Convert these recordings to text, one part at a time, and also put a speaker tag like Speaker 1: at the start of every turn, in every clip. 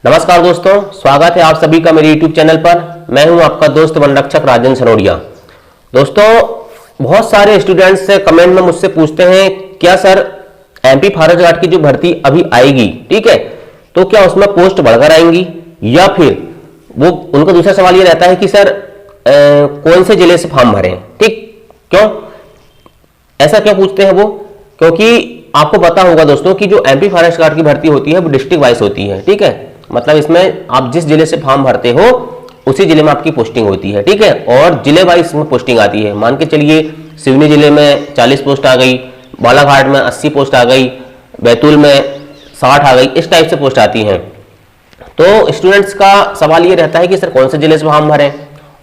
Speaker 1: नमस्कार दोस्तों, स्वागत है आप सभी का मेरे YouTube चैनल पर। मैं हूं आपका दोस्त वन रक्षक राजन सनोडिया। दोस्तों, बहुत सारे स्टूडेंट्स से कमेंट में मुझसे पूछते हैं क्या सर एमपी फॉरेस्ट गार्ड की जो भर्ती अभी आएगी, ठीक है, तो क्या उसमें पोस्ट बढ़कर आएंगी या फिर वो उनका दूसरा सवाल ये रहता है कि सर कौन से जिले से फॉर्म भरें। ठीक, क्यों ऐसा क्यों पूछते हैं वो? क्योंकि आपको पता होगा दोस्तों कि जो एमपी फॉरेस्ट गार्ड की भर्ती होती है वो डिस्ट्रिक्ट वाइज होती है। ठीक है, मतलब इसमें आप जिस जिले से फॉर्म भरते हो उसी जिले में आपकी पोस्टिंग होती है। ठीक है, और जिले वाइज में पोस्टिंग आती है। मान के चलिए सिवनी जिले में 40 पोस्ट आ गई, बालाघाट में 80 पोस्ट आ गई, बैतूल में 60 आ गई, इस टाइप से पोस्ट आती हैं। तो स्टूडेंट्स का सवाल ये रहता है कि सर कौन से जिले से फॉर्म भरें,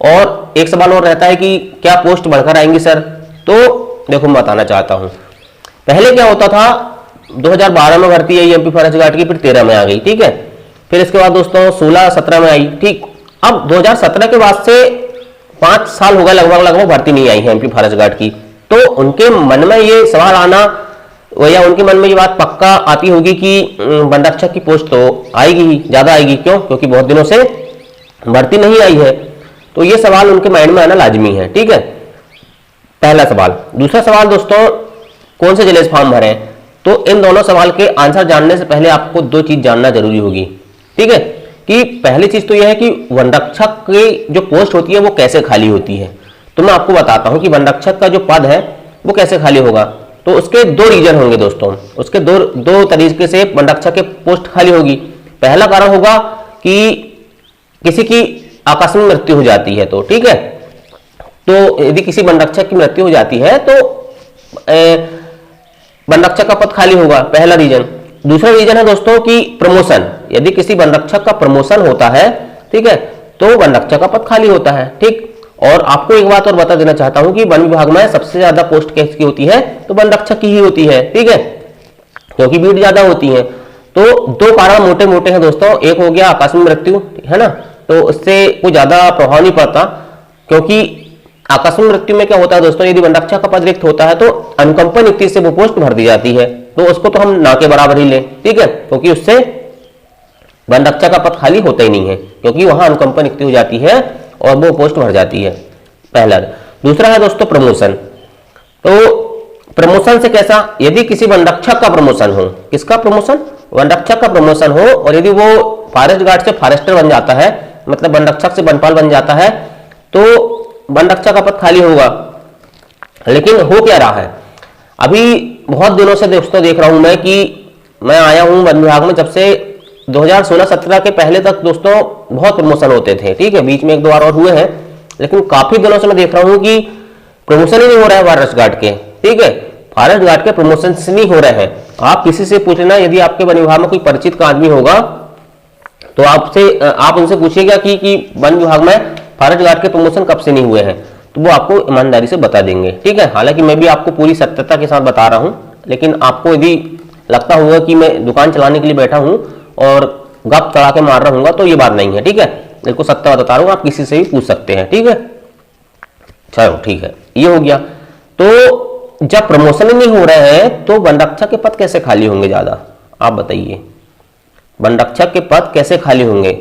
Speaker 1: और एक सवाल और रहता है कि क्या पोस्ट बढ़कर आएंगी सर। तो देखो मैं बताना चाहता हूं, पहले क्या होता था, 2012 में भर्ती आई एमपी फॉरेस्ट गार्ड की, फिर 13 में आ गई। ठीक है, फिर इसके बाद दोस्तों 16-17 में आई। ठीक, अब 2017 के बाद से 5 साल हो गए लगभग भर्ती नहीं आई है एमपी फॉरेस्ट गार्ड की। तो उनके मन में ये सवाल आना या उनके मन में ये बात पक्का आती होगी कि वन रक्षक की पोस्ट तो आएगी ही, ज्यादा आएगी। क्यों? क्योंकि बहुत दिनों से भर्ती नहीं आई है। तो ये सवाल उनके माइंड में आना लाजमी है। ठीक है, पहला सवाल। दूसरा सवाल दोस्तों, कौन से जिले से फॉर्म भरें? तो इन दोनों सवाल के आंसर जानने से पहले आपको 2 चीज जानना जरूरी होगी। ठीक है, कि पहली चीज तो यह है कि वन रक्षक की जो पोस्ट होती है वो कैसे खाली होती है। तो मैं आपको बताता हूं कि वन रक्षक का जो पद है वो कैसे खाली होगा। तो उसके 2 रीजन होंगे दोस्तों, उसके दो तरीके से वन रक्षक के पोस्ट खाली होगी। पहला कारण होगा कि किसी की आकस्मिक मृत्यु हो जाती है। तो ठीक है, तो यदि किसी वन रक्षक की मृत्यु हो जाती है तो वन रक्षक का पद खाली होगा, पहला रीजन। दूसरा रीजन है दोस्तों कि प्रमोशन, यदि किसी वन रक्षक का प्रमोशन होता है, ठीक है, तो वन रक्षक का पद खाली होता है। ठीक, और आपको एक बात और बता देना चाहता हूं कि वन विभाग में सबसे ज्यादा पोस्ट किसकी होती है? तो वन रक्षक की ही होती है। ठीक है, क्योंकि भीड़ ज्यादा होती है। तो 2 कारण मोटे मोटे हैं दोस्तों, एक हो गया आकस्मिक मृत्यु, है ना, तो उससे कोई ज्यादा प्रभाव नहीं पड़ता। क्योंकि आकस्मिक मृत्यु में क्या होता है दोस्तों, यदि वन रक्षक का पद रिक्त होता है तो अनुकंपा नियुक्ति से वो पोस्ट भर दी जाती है, तो उसको तो हम ना के बराबर ही लें। ठीक है, क्योंकि उससे वन रक्षक का पद खाली होता ही नहीं है, क्योंकि वहां अनुकंपा नियुक्ति हो जाती है और वो पोस्ट भर जाती है, पहला। दूसरा है दोस्तों प्रमोशन। तो प्रमोशन से कैसा? यदि किसी वन रक्षक का प्रमोशन हो, किसका प्रमोशन? वन रक्षक का प्रमोशन हो, और यदि वो फॉरेस्ट गार्ड से फॉरेस्टर बन जाता है, मतलब वन रक्षक से वनपाल बन जाता है, तो वन रक्षक का पद खाली होगा। लेकिन हो क्या रहा है, अभी बहुत दिनों से दोस्तों देख रहा हूं मैं कि मैं आया हूं वन विभाग में, जब से 2016-17 के पहले तक दोस्तों बहुत प्रमोशन होते थे। ठीक है, बीच में 1-2 बार और हुए हैं, लेकिन काफी दिनों से मैं देख रहा हूं कि प्रमोशन ही नहीं हो रहा है फॉरेस्ट गार्ड के। ठीक है, फॉरेस्ट गार्ड के प्रमोशन नहीं हो रहे हैं। आप किसी से पूछ लेना, यदि आपके वन विभाग में कोई परिचित का आदमी होगा तो आप उनसे पूछिएगा कि वन विभाग में फॉरेस्ट गार्ड के प्रमोशन कब से नहीं हुए हैं, तो वो आपको ईमानदारी से बता देंगे। ठीक है, हालांकि मैं भी आपको पूरी सत्यता के साथ बता रहा हूं, लेकिन आपको यदि लगता होगा कि मैं दुकान चलाने के लिए बैठा हूं और गप चढ़ा के मार रहा हूँ, तो ये बात नहीं है। ठीक है, बिल्कुल सत्य बता रहा हूँ, आप किसी से भी पूछ सकते हैं। ठीक है, चलो ठीक है, ये हो गया। तो जब प्रमोशन ही नहीं हो रहे हैं तो वन रक्षक के पद कैसे खाली होंगे ज्यादा? आप बताइए, वन रक्षक के पद कैसे खाली होंगे?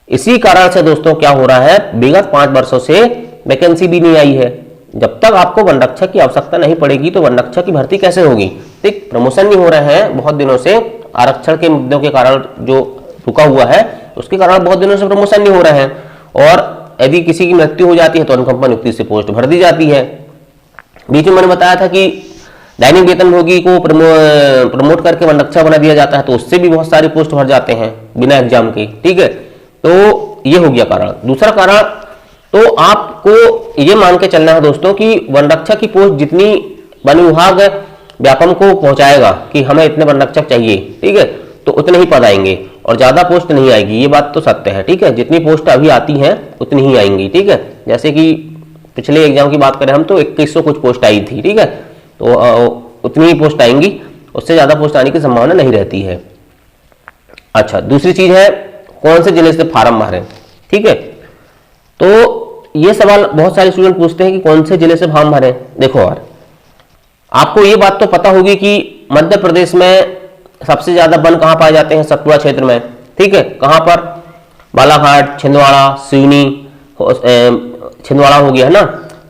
Speaker 1: इसी कारण से दोस्तों क्या हो रहा है, विगत 5 वर्षों से वैकेंसी भी नहीं आई है। जब तक आपको वन रक्षक की आवश्यकता नहीं पड़ेगी तो वन रक्षक की भर्ती कैसे होगी? ठीक, प्रमोशन नहीं हो रहे हैं बहुत दिनों से, आरक्षण के मुद्दों के कारण जो रुका हुआ है उसके कारण बहुत दिनों से प्रमोशन नहीं हो रहे हैं। और यदि किसी की मृत्यु हो जाती है तो अनुकंपा नियुक्ति से पोस्ट भर दी जाती है। बीच में मैंने बताया था कि दैनिक वेतनभोगी को प्रमोट करके वन रक्षक बना दिया जाता है, तो उससे भी बहुत सारी पोस्ट भर जाते हैं बिना एग्जाम के। ठीक है, तो ये हो गया कारण। दूसरा कारण, तो आपको ये मान के चलना है दोस्तों कि वन रक्षक की पोस्ट जितनी वन विभाग व्यापम को पहुंचाएगा कि हमें इतने वन रक्षक चाहिए, ठीक है, तो उतने ही पद आएंगे और ज्यादा पोस्ट नहीं आएगी। ये बात तो सत्य है। ठीक है, जितनी पोस्ट अभी आती हैं उतनी ही आएंगी। ठीक है, जैसे कि पिछले एग्जाम की बात करें हम तो 2100 कुछ पोस्ट आई थी। ठीक है, तो उतनी ही पोस्ट आएंगी, उससे ज्यादा पोस्ट आने की संभावना नहीं रहती है। अच्छा, दूसरी चीज है कौन से जिले से फार्म भरें। ठीक है, तो ये सवाल बहुत सारे स्टूडेंट पूछते हैं कि कौन से जिले से फॉर्म भरें। देखो यार, आपको ये बात तो पता होगी कि मध्य प्रदेश में सबसे ज्यादा वन कहां पाए जाते हैं? सतपुड़ा क्षेत्र में। ठीक है, कहां पर, बालाघाट, छिंदवाड़ा, सिवनी, छिंदवाड़ा हो गया है ना,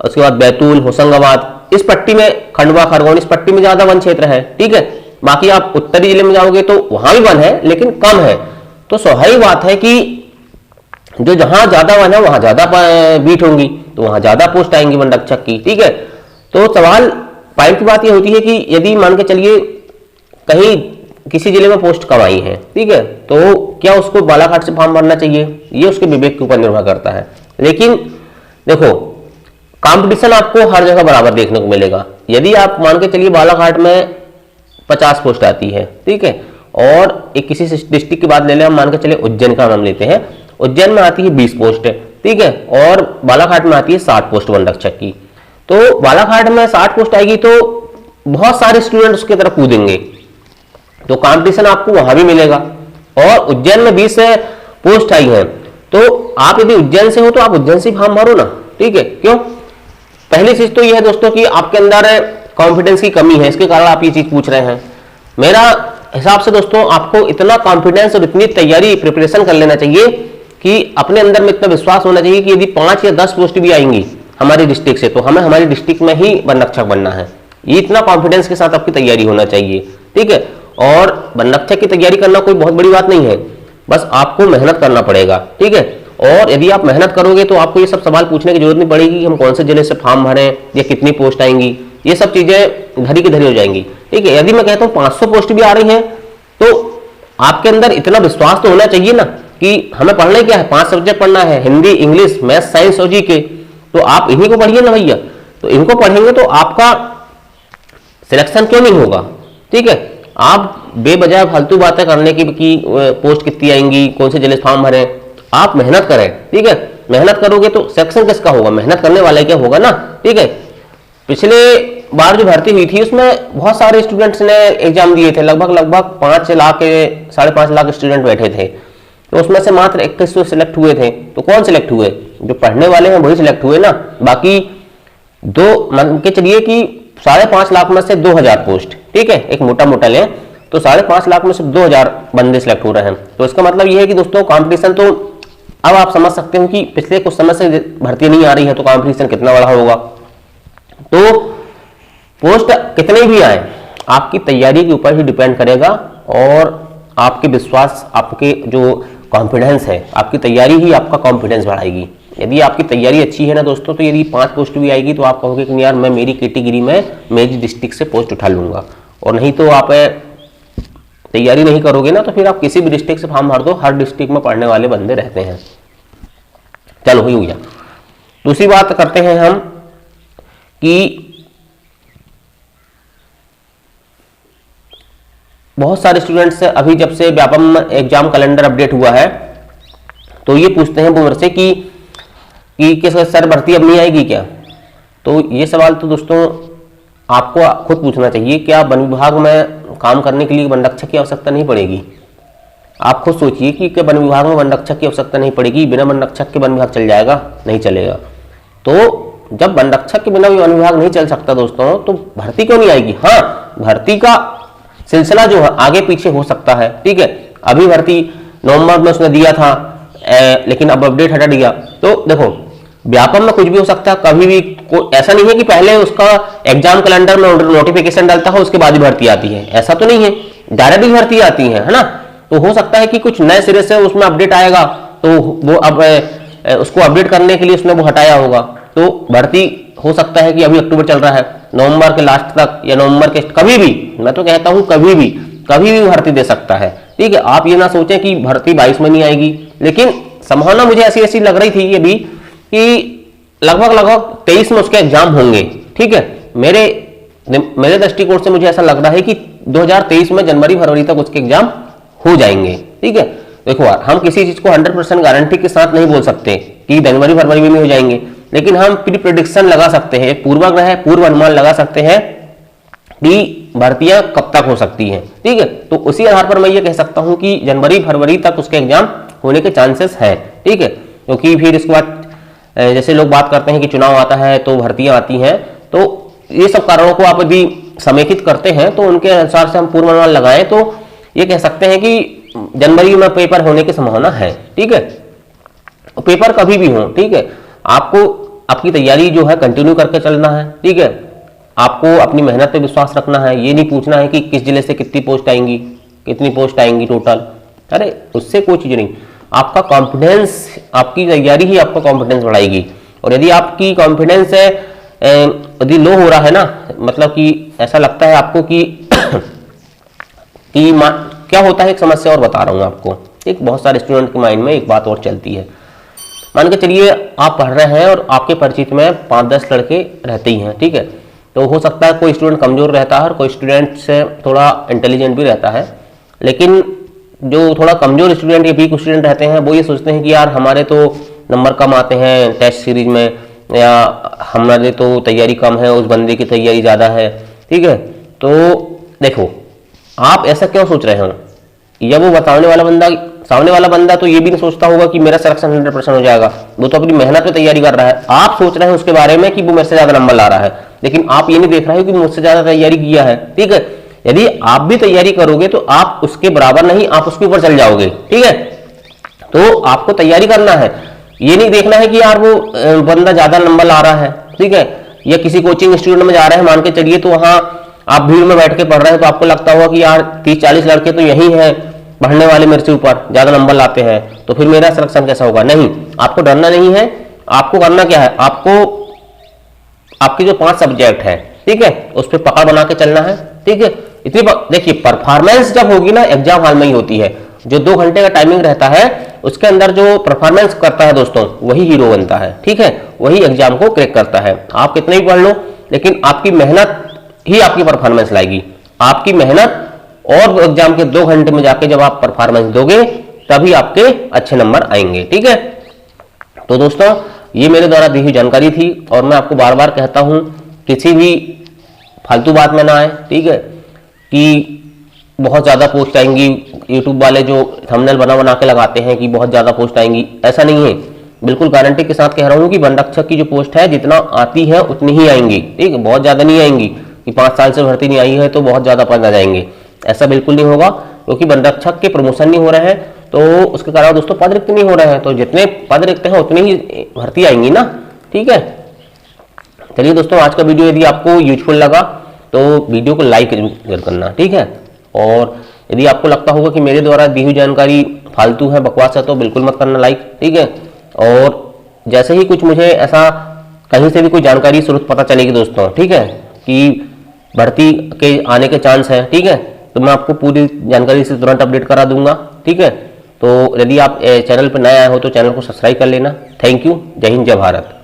Speaker 1: उसके बाद बैतूल, होशंगाबाद, इस पट्टी में, खंडवा, खरगोन, इस पट्टी में ज्यादा वन क्षेत्र है। ठीक है, बाकी आप उत्तरी जिले में जाओगे तो वहां भी वन है लेकिन कम है। तो स्वाभाविक बात है कि जो जहां ज्यादा वन है वहां ज्यादा बीट होंगी, तो वहां ज्यादा पोस्ट आएंगी वन रक्षक की। ठीक है, तो सवाल पॉइंट की बात यह होती है कि यदि मान के चलिए कहीं किसी जिले में पोस्ट कम आई है, ठीक है, तो क्या उसको बालाघाट से फॉर्म भरना चाहिए, ये उसके विवेक के ऊपर निर्भर करता है। लेकिन देखो, कंपटीशन आपको हर जगह बराबर देखने को मिलेगा। यदि आप मान के चलिए बालाघाट में 50 पोस्ट आती है, ठीक है, और एक किसी डिस्ट्रिक्ट की बात ले लें, हम मान के चले उज्जैन का नाम लेते हैं, उज्जैन में आती है 20 पोस्ट है, ठीक है, और बालाघाट में आती है 60 पोस्ट वन रक्षक की। तो बालाघाट में 60 पोस्ट आएगी तो बहुत सारे स्टूडेंट उसकी तरफ कूदेंगे, तो कंपटीशन आपको वहां भी मिलेगा। और उज्जैन में 20 पोस्ट आई है, तो आप यदि उज्जैन से हो तो आप उज्जैन से फॉर्म भरो ना। ठीक है, क्यों? पहली चीज तो यह है दोस्तों कि आपके अंदर कॉन्फिडेंस की कमी है, इसके कारण आप ये चीज पूछ रहे हैं। मेरा हिसाब से दोस्तों आपको इतना कॉन्फिडेंस और इतनी तैयारी, प्रिपरेशन कर लेना चाहिए कि अपने अंदर में इतना विश्वास होना चाहिए कि यदि 5 या 10 पोस्ट भी आएंगी हमारी डिस्ट्रिक्ट से तो हमें हमारी डिस्ट्रिक्ट में ही वन रक्षक बनना है। ये इतना कॉन्फिडेंस के साथ आपकी तैयारी होना चाहिए। ठीक है, और वन रक्षक की तैयारी करना कोई बहुत बड़ी बात नहीं है, बस आपको मेहनत करना पड़ेगा। ठीक है, और यदि आप मेहनत करोगे तो आपको ये सब सवाल पूछने की जरूरत नहीं पड़ेगी कि हम कौन से जिले से फॉर्म भरें या कितनी पोस्ट आएंगी, ये सब चीजें धरी की धरी हो जाएंगी। ठीक है, यदि मैं कहता हूं 500 पोस्ट भी आ रही हैं तो आपके अंदर इतना विश्वास तो होना चाहिए ना कि हमें पढ़ना ही क्या है, 5 सब्जेक्ट पढ़ना है, हिंदी, इंग्लिश, मैथ, साइंस और जीके, तो आप इन्हीं को पढ़िए ना भैया। तो इनको पढ़ेंगे तो आपका सिलेक्शन क्यों नहीं होगा। ठीक है, आप बेवजह फालतू बातें करने की पोस्ट कितनी आएंगी, कौन से जिले फॉर्म भरें, आप मेहनत करें। ठीक है, मेहनत करोगे तो सिलेक्शन किसका होगा, मेहनत करने वाले क्या होगा ना। ठीक है, पिछले बार जो भर्ती हुई थी उसमें बहुत सारे स्टूडेंट्स ने एग्जाम दिए थे, लगभग 5 लाख के 5.5 लाख स्टूडेंट बैठे थे, तो उसमें से मात्र 2100 सिलेक्ट हुए थे। तो कौन सिलेक्ट हुए, जो पढ़ने वाले हैं वही सिलेक्ट हुए ना। बाकी मान के चलिए कि 5.5 लाख में से 2000 पोस्ट, ठीक है, एक मोटा मोटा लें तो 5.5 लाख में से 2000 बंदे सिलेक्ट हो रहे हैं। तो इसका मतलब यह है कि दोस्तों कंपटीशन तो अब आप समझ सकते हो कि पिछले कुछ समय से भर्ती नहीं आ रही है तो कंपटीशन कितना बड़ा होगा। तो पोस्ट कितने भी आए आपकी तैयारी के ऊपर ही डिपेंड करेगा, और आपके विश्वास, आपके जो कॉन्फिडेंस है, आपकी तैयारी ही आपका कॉन्फिडेंस बढ़ाएगी। यदि आपकी तैयारी अच्छी है ना दोस्तों, तो यदि 5 पोस्ट भी आएगी तो आप कहोगे कि यार मैं मेरी कैटेगरी में मेरी डिस्ट्रिक्ट से पोस्ट उठा लूंगा। और नहीं तो आप तैयारी नहीं करोगे ना तो फिर आप किसी भी डिस्ट्रिक्ट से फॉर्म भर दो, हर डिस्ट्रिक्ट में पढ़ने वाले बंदे रहते हैं। चलो हो गया। दूसरी बात करते हैं हम कि बहुत सारे स्टूडेंट्स अभी जब से व्यापम एग्जाम कैलेंडर अपडेट हुआ है तो ये पूछते हैं वो मेरे से कि सर भर्ती अब नहीं आएगी क्या। तो ये सवाल तो दोस्तों आपको खुद पूछना चाहिए, क्या वन विभाग में काम करने के लिए वन रक्षक की आवश्यकता नहीं पड़ेगी। आप खुद सोचिए कि वन विभाग में वन रक्षक की आवश्यकता नहीं पड़ेगी, बिना वन रक्षक के वन विभाग चल जाएगा, नहीं चलेगा। तो जब वन रक्षक के बिना वन विभाग नहीं चल सकता दोस्तों, तो भर्ती क्यों नहीं आएगी। हाँ, भर्ती का सिलसिला जो है आगे पीछे हो सकता है। ठीक है, अभी भर्ती नवंबर में उसने दिया था, लेकिन अब अपडेट हटा दिया। तो देखो व्यापम में कुछ भी हो सकता है, कभी भी ऐसा नहीं है कि पहले उसका एग्जाम कैलेंडर में नोटिफिकेशन डालता हो उसके बाद ही भर्ती आती है, ऐसा तो नहीं है, डायरेक्ट ही भर्ती आती है ना। तो हो सकता है कि कुछ नए सिरे से उसमें अपडेट आएगा, तो वो अब उसको अपडेट करने के लिए उसने वो हटाया होगा। तो भर्ती हो सकता है कि अभी अक्टूबर चल रहा है, नवंबर के लास्ट तक या नवंबर के कभी भी, मैं तो कहता हूं कभी भी भर्ती दे सकता है। ठीक है, आप ये ना सोचें कि भर्ती 22 में नहीं आएगी, लेकिन संभावना मुझे ऐसी लग रही थी ये भी कि लगभग 23 में उसके एग्जाम होंगे। ठीक है, मेरे दृष्टिकोण से मुझे ऐसा लग रहा है कि 2023 में जनवरी फरवरी तक उसके एग्जाम हो जाएंगे। ठीक है, देखो यार हम किसी चीज को 100% गारंटी के साथ नहीं बोल सकते कि जनवरी फरवरी में हो जाएंगे, लेकिन हम प्री प्रेडिक्शन लगा सकते हैं, पूर्वाग्रह, पूर्व अनुमान लगा सकते हैं कि भर्तियां कब तक हो सकती हैं। ठीक है, तो उसी आधार पर मैं ये कह सकता हूं कि जनवरी फरवरी तक उसके एग्जाम होने के चांसेस है। ठीक है, क्योंकि फिर इसके बाद जैसे लोग बात करते हैं कि चुनाव आता है तो भर्तियां आती हैं, तो ये सब कारणों को आप यदि समेकित करते हैं तो उनके अनुसार से हम पूर्वानुमान लगाएं तो ये कह सकते हैं कि जनवरी में पेपर होने की संभावना है, ठीक है। पेपर कभी भी हो, ठीक है, आपको आपकी तैयारी जो है कंटिन्यू करके चलना है, ठीक है। आपको अपनी मेहनत पे विश्वास रखना है, ये नहीं पूछना है कि किस जिले से कितनी पोस्ट आएंगी, कितनी पोस्ट आएंगी टोटल, अरे उससे कोई चीज नहीं। आपका कॉन्फिडेंस, आपकी तैयारी ही आपका कॉन्फिडेंस बढ़ाएगी। और यदि आपकी कॉन्फिडेंस है यदि लो हो रहा है ना, मतलब कि ऐसा लगता है आपको कि क्या होता है, एक समस्या और बता रहा हूं आपको। एक बहुत सारे स्टूडेंट के माइंड में एक बात और चलती है। मान के चलिए आप पढ़ रहे हैं और आपके परिचित में 5-10 लड़के रहते ही हैं, ठीक है। तो हो सकता है कोई स्टूडेंट कमजोर रहता है और कोई स्टूडेंट से थोड़ा इंटेलिजेंट भी रहता है, लेकिन जो थोड़ा कमजोर स्टूडेंट या वीक स्टूडेंट रहते हैं वो ये सोचते हैं कि यार हमारे तो नंबर कम आते हैं टेस्ट सीरीज में, या हमारे तो तैयारी कम है, उस बंदे की तैयारी ज़्यादा है, ठीक है। तो देखो आप ऐसा क्यों सोच रहे हो, या वो सामने वाला बंदा तो ये भी नहीं सोचता होगा कि मेरा सिलेक्शन 100% हो जाएगा, वो तो अपनी मेहनत पे तैयारी कर रहा है। आप सोच रहे हैं उसके बारे में कि वो मेरे से ज्यादा नंबर ला रहा है, लेकिन आप ये नहीं देख रहे हो कि मुझसे ज्यादा तैयारी किया है, ठीक है। यदि आप भी तैयारी करोगे तो आप उसके बराबर नहीं, आप उसके ऊपर चल जाओगे, ठीक है। तो आपको तैयारी करना है, ये नहीं देखना है कि यार वो बंदा ज्यादा नंबर ला रहा है, ठीक है, या किसी कोचिंग इंस्टीट्यूट में जा रहे हैं मान के चलिए, तो वहां आप भीड़ में बैठ के पढ़ रहे हैं तो आपको लगता होगा कि यार 30-40 लड़के तो यही हैं पढ़ने वाले मेरे से ऊपर ज्यादा नंबर लाते हैं, तो फिर मेरा सिलेक्शन कैसा होगा। नहीं, आपको डरना नहीं है। आपको करना क्या है, आपको आपके जो 5 सब्जेक्ट है, ठीक है, उस पर पकड़ बना के चलना है, ठीक है। इतनी देखिए परफॉर्मेंस जब होगी ना एग्जाम हॉल में ही होती है। जो 2 घंटे का टाइमिंग रहता है उसके अंदर जो परफॉर्मेंस करता है दोस्तों वही हीरो बनता है, ठीक है, वही एग्जाम को क्रैक करता है। आप कितने भी पढ़ लो, लेकिन आपकी मेहनत ही आपकी परफॉर्मेंस लाएगी। आपकी मेहनत और एग्जाम के 2 घंटे में जाके जब आप परफॉर्मेंस दोगे तभी आपके अच्छे नंबर आएंगे, ठीक है। तो दोस्तों ये मेरे द्वारा दी हुई जानकारी थी, और मैं आपको बार बार कहता हूं किसी भी फालतू बात में ना आए, ठीक है, कि बहुत ज्यादा पोस्ट आएंगी। यूट्यूब वाले जो थंबनेल बना के लगाते हैं कि बहुत ज्यादा पोस्ट आएंगी, ऐसा नहीं है। बिल्कुल गारंटी के साथ कह रहा हूं कि वन रक्षक की जो पोस्ट है जितना आती है उतनी ही आएंगी, ठीक है, बहुत ज्यादा नहीं आएंगी कि 5 साल से भर्ती नहीं आई है तो बहुत ज्यादा पद आ जाएंगे, ऐसा बिल्कुल नहीं होगा। क्योंकि वन रक्षक के प्रमोशन नहीं हो रहे हैं तो उसके कारण दोस्तों पद रिक्त नहीं हो रहे हैं, तो जितने पद रिक्त हैं उतनी ही भर्ती आएंगी ना, ठीक है। चलिए दोस्तों, आज का वीडियो यदि आपको यूजफुल लगा तो वीडियो को लाइक जरूर करना, ठीक है। और यदि आपको लगता होगा कि मेरे द्वारा दी हुई जानकारी फालतू है, बकवास है, तो बिल्कुल मत करना लाइक, ठीक है। और जैसे ही कुछ मुझे ऐसा कहीं से भी कोई जानकारी स्रोत पता चलेगी दोस्तों, ठीक है, कि भर्ती के आने के चांस है, ठीक है, तो मैं आपको पूरी जानकारी से तुरंत अपडेट करा दूंगा, ठीक है। तो यदि आप चैनल पर नए आए हो तो चैनल को सब्सक्राइब कर लेना। Thank you. जय हिंद, जय भारत।